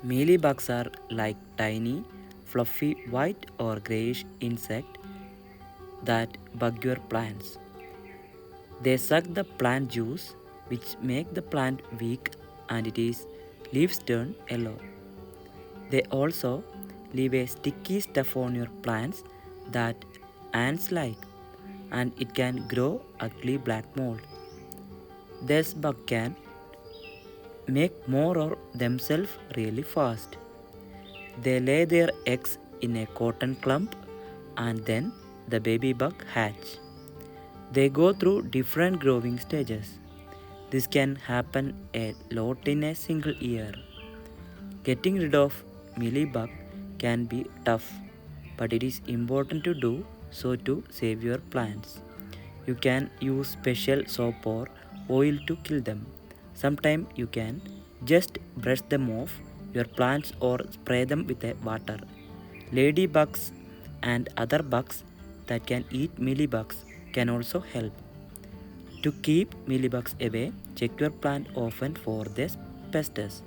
Mealybugs are like tiny, fluffy white or grayish insects that bug your plants. They suck the plant juice, which make the plant weak and its leaves turn yellow. They also leave a sticky stuff on your plants that ants like, and it can grow ugly black mold. This bug can make more or themselves really fast. They lay their eggs in a cotton clump and then the baby bug hatch. They go through different growing stages. This can happen a lot in a single year. Getting rid of mealybug can be tough, but it is important to do so to save your plants. You can use special soap or oil to kill them. Sometimes you can just brush them off your plants or spray them with a water. Ladybugs and other bugs that can eat mealybugs can also help. To keep mealybugs away, check your plant often for these pests.